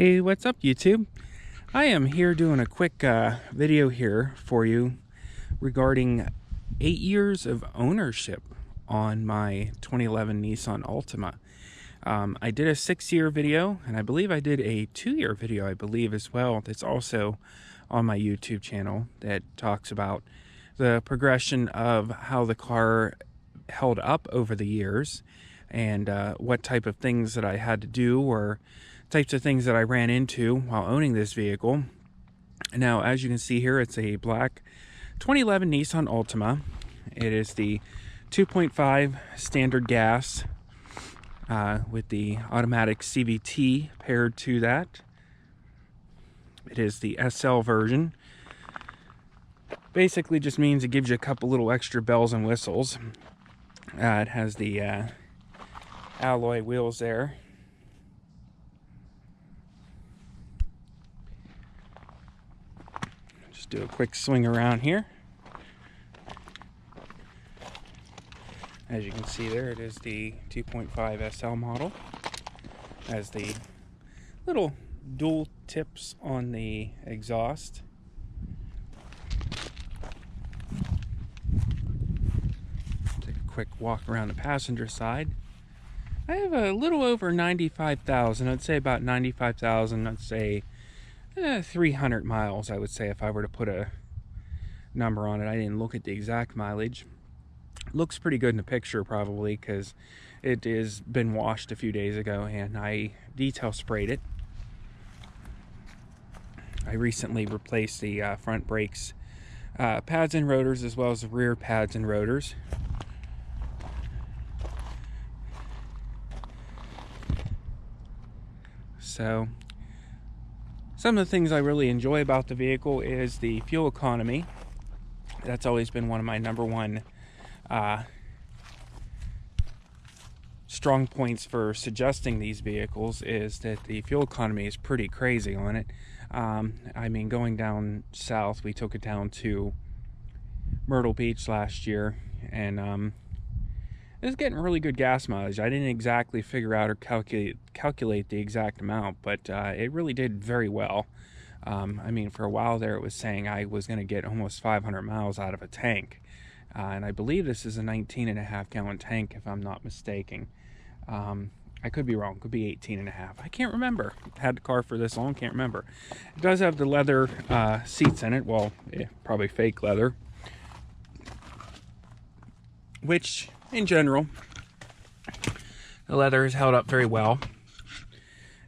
Hey, what's up YouTube? I am here doing a quick video here for you regarding 8 years of ownership on my 2011 Nissan Altima. I did a 6-year video, and I believe I did a 2-year video, as well, that's also on my YouTube channel that talks about the progression of how the car held up over the years and what type of things that I had to do or types of things that I ran into while owning this vehicle. Now, as you can see here, it's a black 2011 Nissan Altima. It is the 2.5 standard gas with the automatic CVT paired to that. It is the SL version. Basically just means it gives you a couple little extra bells and whistles. It has the alloy wheels there. Just do a quick swing around here. As you can see there, it is the 2.5 SL model. Has the little dual tips on the exhaust. Take a quick walk around the passenger side. I have a little over 95,000. I'd say about 95,000. I'd say 300 miles, I would say, if I were to put a number on it. I didn't look at the exact mileage. Looks pretty good in the picture, probably, because it has been washed a few days ago and I detail sprayed it. I recently replaced the front brakes pads and rotors, as well as the rear pads and rotors. So some of the things I really enjoy about the vehicle is the fuel economy. That's always been one of my number one strong points for suggesting these vehicles, is that the fuel economy is pretty crazy on it. I mean, going down south, we took it down to Myrtle Beach last year, and it was getting really good gas mileage. I didn't exactly figure out or calculate the exact amount, but it really did very well. I mean, for a while there, it was saying I was going to get almost 500 miles out of a tank. And I believe this is a 19.5 gallon tank, if I'm not mistaken. I could be wrong. Could be 18.5. I can't remember. Had the car for this long, can't remember. It does have the leather seats in it. Well, probably fake leather. Which, in general, the leather is held up very well.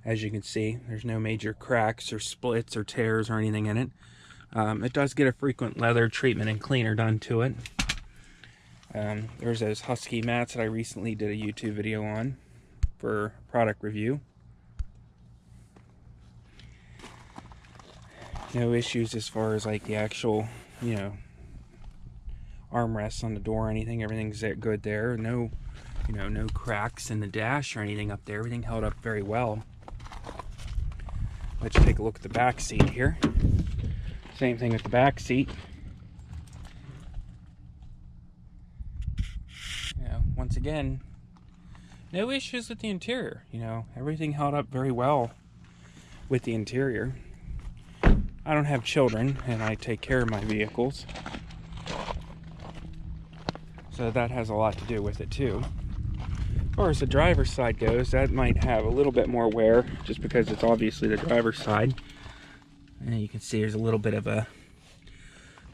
As you can see, there's no major cracks or splits or tears or anything in it. It does get a frequent leather treatment and cleaner done to it. There's those Husky mats that I recently did a YouTube video on for product review. No issues as far as like the actual, armrests on the door or anything. Everything's good there. No, no cracks in the dash or anything up there. Everything held up very well. Let's take a look at the back seat here. Same thing with the back seat. Once again, no issues with the interior. Everything held up very well with the interior. I don't have children, and I take care of my vehicles, so that has a lot to do with it too. As far as the driver's side goes, that might have a little bit more wear, just because it's obviously the driver's side. And you can see there's a little bit of a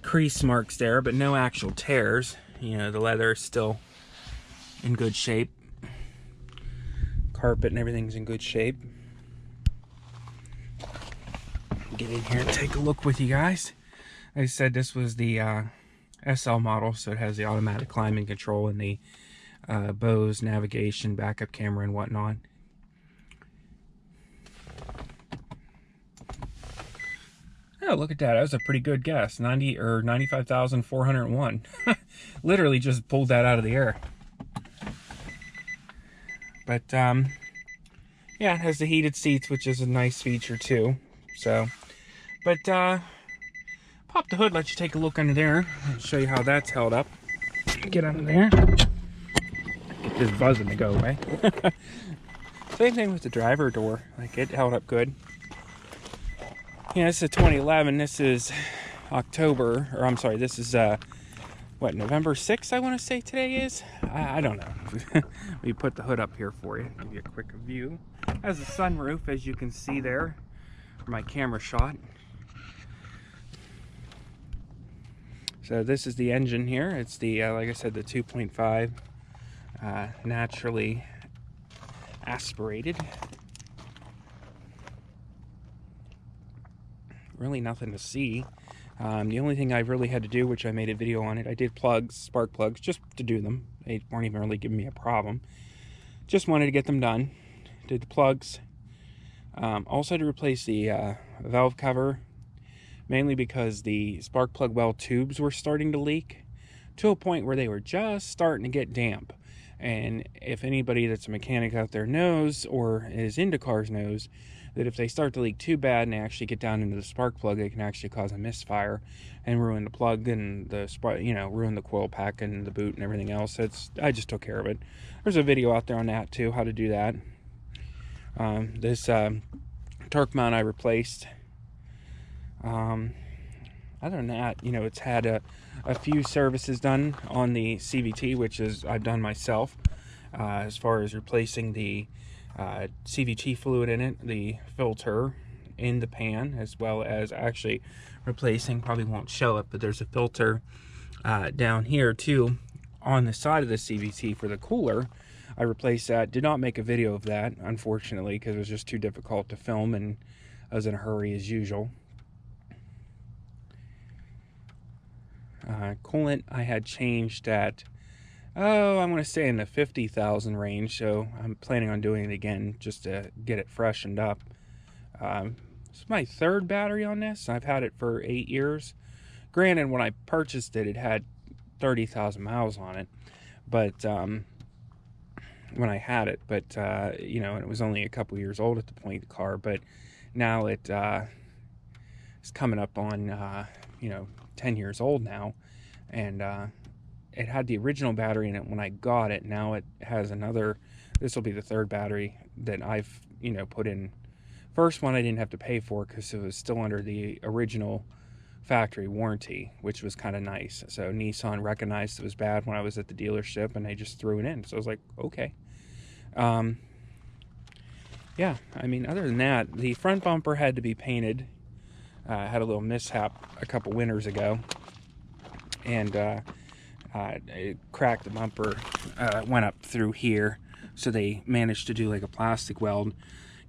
crease marks there, but no actual tears. The leather is still in good shape. Carpet and everything's in good shape. Get in here and take a look with you guys. I said this was the SL model, so it has the automatic climate control and the Bose navigation, backup camera, and whatnot. Oh, look at that. That was a pretty good guess. 95,401. Literally just pulled that out of the air. But, yeah, it has the heated seats, which is a nice feature, too. So, but, pop the hood, let you take a look under there, and show you how that's held up. Get under there. Get this buzzing to go away. Same thing with the driver door. Like, it held up good. Yeah, this is a 2011. This is October, or I'm sorry, this is what, November 6th, I want to say today is? I don't know. We put the hood up here for you, give you a quick view. It has a sunroof, as you can see there, for my camera shot. So this is the engine here. It's the, like I said, the 2.5 naturally aspirated. Really nothing to see. The only thing I've really had to do, which I made a video on it, I did plugs, spark plugs, just to do them. They weren't even really giving me a problem. Just wanted to get them done. Did the plugs. Also had to replace the valve cover, mainly because the spark plug well tubes were starting to leak to a point where they were just starting to get damp. And if anybody that's a mechanic out there knows, or is into cars knows, that if they start to leak too bad and they actually get down into the spark plug, it can actually cause a misfire and ruin the plug and the spark, you know, ruin the coil pack and the boot and everything else. I just took care of it. There's a video out there on that too, how to do that. This torque mount I replaced. Other than that, you know, it's had a few services done on the CVT, which is I've done myself, as far as replacing the CVT fluid in it, the filter in the pan, as well as actually replacing, probably won't show it, but there's a filter down here too on the side of the CVT for the cooler. I replaced that. Did not make a video of that, unfortunately, because it was just too difficult to film and I was in a hurry as usual. Coolant I had changed at, I'm going to say in the 50,000 range, so I'm planning on doing it again just to get it freshened up. It's my third battery on this. I've had it for 8 years. Granted, when I purchased it, it had 30,000 miles on it, but when I had it, but you know, and it was only a couple years old at the point of the car, but now it's coming up on you know, 10 years old now, and it had the original battery in it when I got it. Now it has another, this will be the third battery that I've, you know, put in. First one I didn't have to pay for because it was still under the original factory warranty, which was kind of nice. So Nissan recognized it was bad when I was at the dealership and they just threw it in. So I was like, okay. Yeah, I mean, other than that, the front bumper had to be painted. Had a little mishap a couple winters ago, and it cracked the bumper, went up through here, so they managed to do like a plastic weld,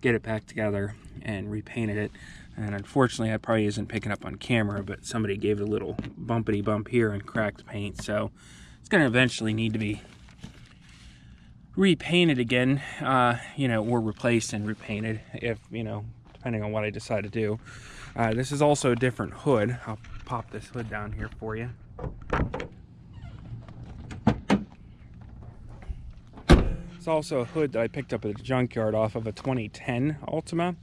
get it back together, and repainted it. And unfortunately, that probably isn't picking up on camera, but somebody gave it a little bumpity bump here and cracked paint, so it's going to eventually need to be repainted again, you know, or replaced and repainted, if, you know, depending on what I decide to do. This is also a different hood. I'll pop this hood down here for you. It's also a hood that I picked up at the junkyard off of a 2010 Altima.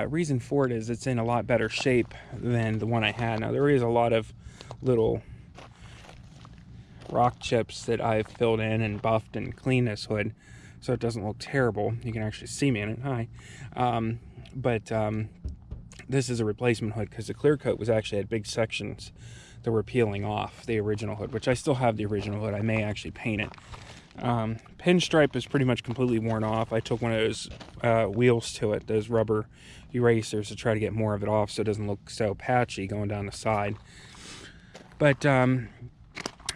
Reason for it is it's in a lot better shape than the one I had. Now there is a lot of little rock chips that I've filled in and buffed and cleaned this hood, so it doesn't look terrible. You can actually see me in it. Hi. This is a replacement hood because the clear coat was actually at big sections that were peeling off the original hood, which I still have the original hood. I may actually paint it. Pinstripe is pretty much completely worn off. I took one of those wheels to it, those rubber erasers, to try to get more of it off so it doesn't look so patchy going down the side. But the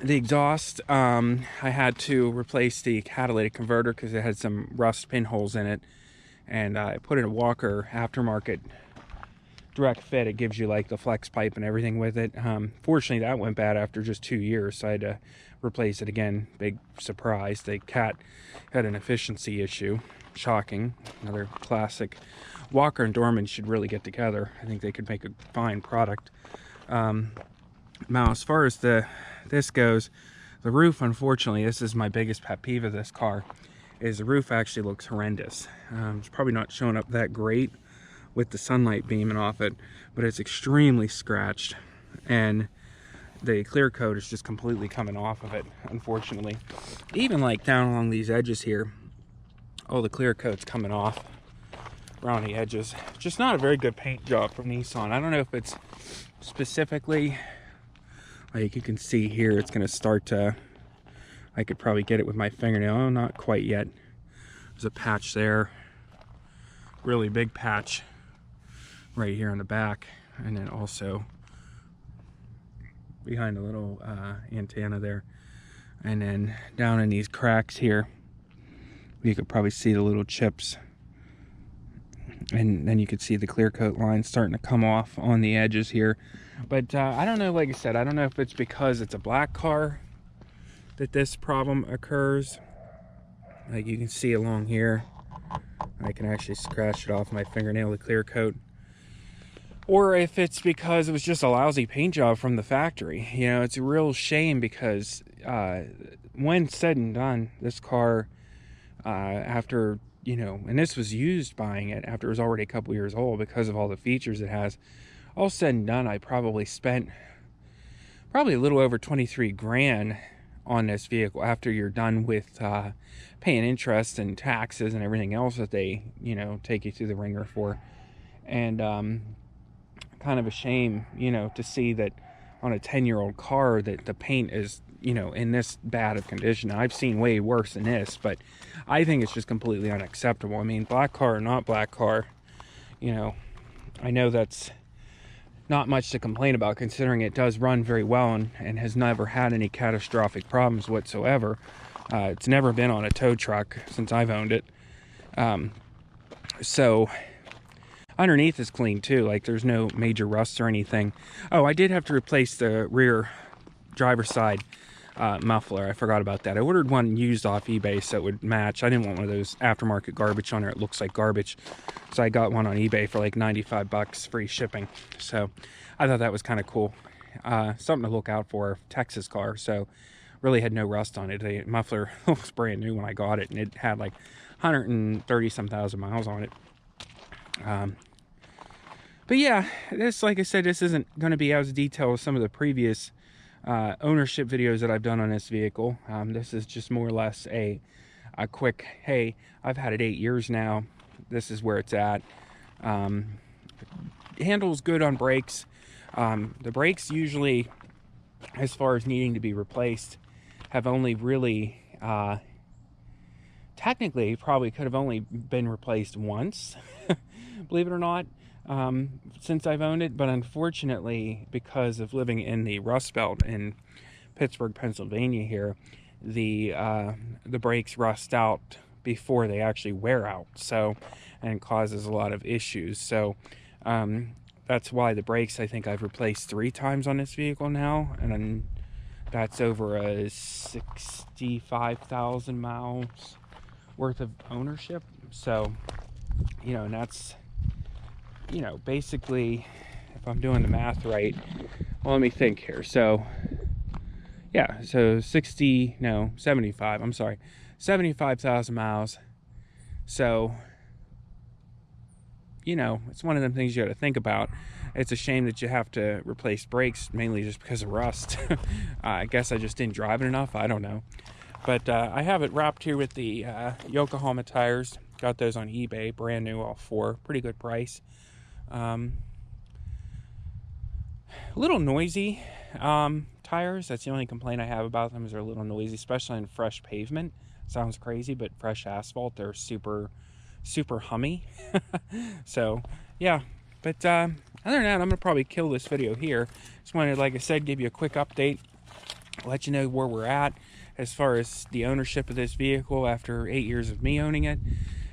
exhaust, I had to replace the catalytic converter because it had some rust pinholes in it, and I put in a Walker aftermarket direct fit. It gives you like the flex pipe and everything with it. Fortunately, that went bad after just 2 years, so I had to replace it again. Big surprise. The cat had an efficiency issue. Shocking. Another classic. Walker and Dorman should really get together. I think they could make a fine product. Now, as far as this goes, the roof, unfortunately, this is my biggest pet peeve of this car, is the roof actually looks horrendous. It's probably not showing up that great with the sunlight beaming off it, but it's extremely scratched, and the clear coat is just completely coming off of it, unfortunately. Even like down along these edges here, all the clear coat's coming off. around the edges. Just not a very good paint job from Nissan. I don't know if it's specifically, like you can see here, it's going to start to, I could probably get it with my fingernail. Oh, not quite yet. There's a patch there, really big patch right here on the back, and then also behind the little antenna there, and then down in these cracks here you could probably see the little chips, and then you could see the clear coat line starting to come off on the edges here. But I don't know, like I said, I don't know if it's because it's a black car that this problem occurs. Like you can see along here, I can actually scratch it off my fingernail, the clear coat. Or if it's because it was just a lousy paint job from the factory. You know, it's a real shame because when said and done, this car, after, you know, and this was used buying it after it was already a couple years old because of all the features it has, all said and done, I probably spent a little over 23 grand on this vehicle after you're done with paying interest and taxes and everything else that they, you know, take you through the ringer for. And kind of a shame, you know, to see that on a 10-year-old car that the paint is, you know, in this bad of condition. I've seen way worse than this, but I think it's just completely unacceptable. I mean, black car or not black car, you know, I know that's not much to complain about considering it does run very well and has never had any catastrophic problems whatsoever. It's never been on a tow truck since I've owned it. So underneath is clean too, like there's no major rust or anything. Oh, I did have to replace the rear driver's side muffler. I forgot about that. I ordered one used off eBay so it would match. I didn't want one of those aftermarket garbage on there. It looks like garbage. So I got one on eBay for like 95 bucks, free shipping. So I thought that was kind of cool. Something to look out for, Texas car. So really had no rust on it. The muffler looks brand new when I got it, and it had like 130 some thousand miles on it. But yeah, this, like I said, this isn't going to be as detailed as some of the previous ownership videos that I've done on this vehicle. This is just more or less a quick, hey, I've had it 8 years now. This is where it's at. Handles good on brakes. The brakes usually, as far as needing to be replaced, have only really, technically, probably could have only been replaced once, believe it or not. Since I've owned it, but unfortunately, because of living in the Rust Belt in Pittsburgh, Pennsylvania here, the brakes rust out before they actually wear out, so, and causes a lot of issues. So that's why the brakes, I think I've replaced 3 times on this vehicle now, and then that's over a 65,000 miles worth of ownership. So, you know, and that's, you know, basically, if I'm doing the math right, well, let me think here. So, yeah, so 75,000 miles. So, you know, it's one of them things you got to think about. It's a shame that you have to replace brakes, mainly just because of rust. I guess I just didn't drive it enough. I don't know. But I have it wrapped here with the Yokohama tires. Got those on eBay, brand new, all 4. Pretty good price. A little noisy tires. That's the only complaint I have about them, is they're a little noisy, especially on fresh pavement. Sounds crazy, but fresh asphalt, they're super hummy. So yeah, but other than that, I'm gonna probably kill this video here. Just wanted, like I said, give you a quick update, let you know where we're at as far as the ownership of this vehicle after 8 years of me owning it.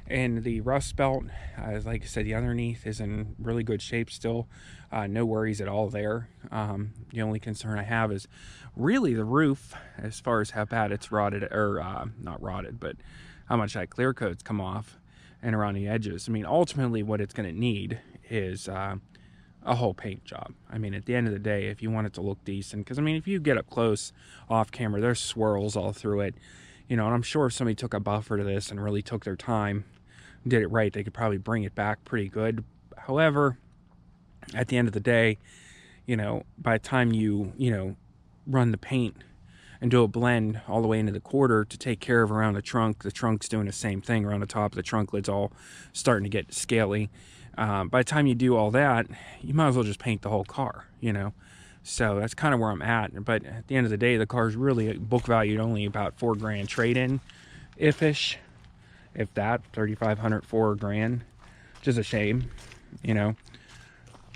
And the rust belt, like I said, the underneath is in really good shape still. No worries at all there. The only concern I have is really the roof, as far as how bad it's rotted, or not rotted, but how much that clear coat's come off and around the edges. I mean, ultimately what it's going to need is a whole paint job. I mean, at the end of the day, if you want it to look decent, because I mean, if you get up close off camera, there's swirls all through it. You know, and I'm sure if somebody took a buffer to this and really took their time, did it right, they could probably bring it back pretty good. However, at the end of the day, you know, by the time you know, run the paint and do a blend all the way into the quarter to take care of around the trunk. The trunk's doing the same thing around the top. The trunk lid's all starting to get scaly. By the time you do all that, you might as well just paint the whole car, you know. So that's kind of where I'm at. But at the end of the day, the car's really book valued only about $4 grand trade-in, if that, 3,500, $4 grand, which is a shame, you know,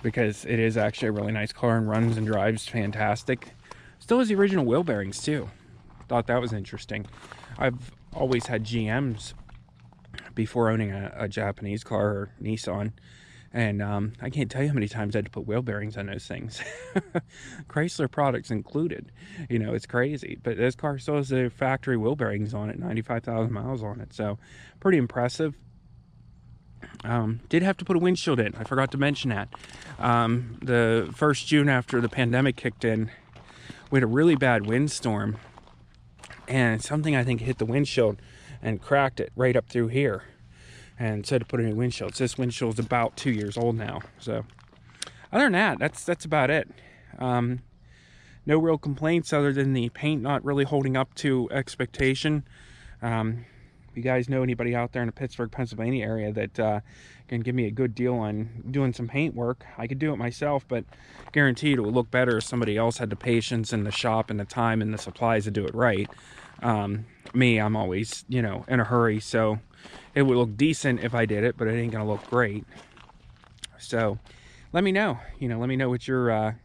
because it is actually a really nice car and runs and drives fantastic. Still has the original wheel bearings too. Thought that was interesting. I've always had GMs before owning a Japanese car or Nissan, and I can't tell you how many times I had to put wheel bearings on those things. Chrysler products included. You know, it's crazy. But this car still has the factory wheel bearings on it, 95,000 miles on it. So pretty impressive. Did have to put a windshield in. I forgot to mention that. The first June after the pandemic kicked in, we had a really bad windstorm, and something I think hit the windshield and cracked it right up through here. And so to put a new windshield. So this windshield's about 2 years old now. So other than that, that's about it. No real complaints other than the paint not really holding up to expectation. If you guys know anybody out there in the Pittsburgh, Pennsylvania area that can give me a good deal on doing some paint work, I could do it myself, but guaranteed it will look better if somebody else had the patience and the shop and the time and the supplies to do it right. Me, I'm always, you know, in a hurry, so it would look decent if I did it, but it ain't gonna look great. So let me know, let me know what your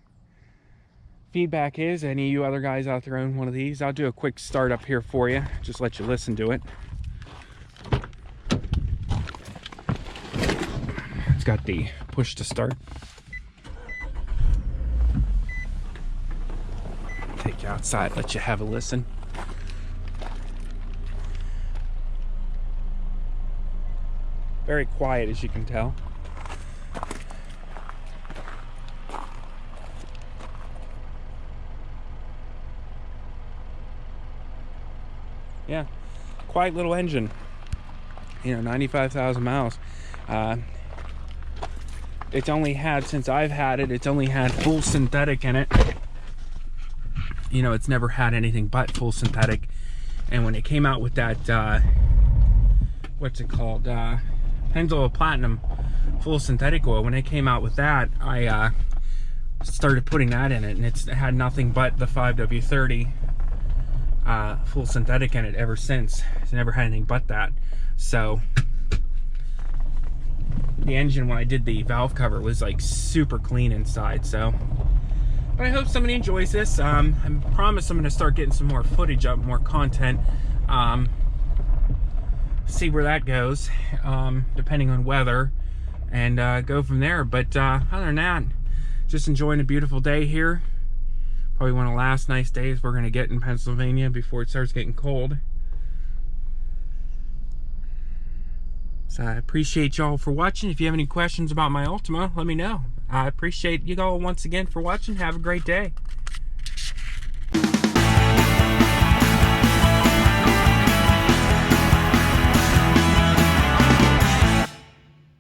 feedback is. Any of you other guys out there own one of these? I'll do a quick start up here for you, just let you listen to it. It's got the push to start. Take you outside, let you have a listen. Very quiet, as you can tell. Yeah, quiet little engine. 95,000 miles. It's only had, since I've had it, it's only had full synthetic in it. It's never had anything but full synthetic. And when it came out with that, what's it called? Pennzoil Platinum full synthetic oil, when it came out with that, I started putting that in it, and it had nothing but the 5W30 full synthetic in it ever since. It's never had anything but that. So the engine, when I did the valve cover, was like super clean inside. So, but I hope somebody enjoys this. I promise I'm going to start getting some more footage up, more content. See where that goes, depending on weather, and go from there. But other than that, just enjoying a beautiful day here. Probably one of the last nice days we're going to get in Pennsylvania before it starts getting cold. So I appreciate y'all for watching. If you have any questions about my Altima, let me know. I appreciate you all once again for watching. Have a great day.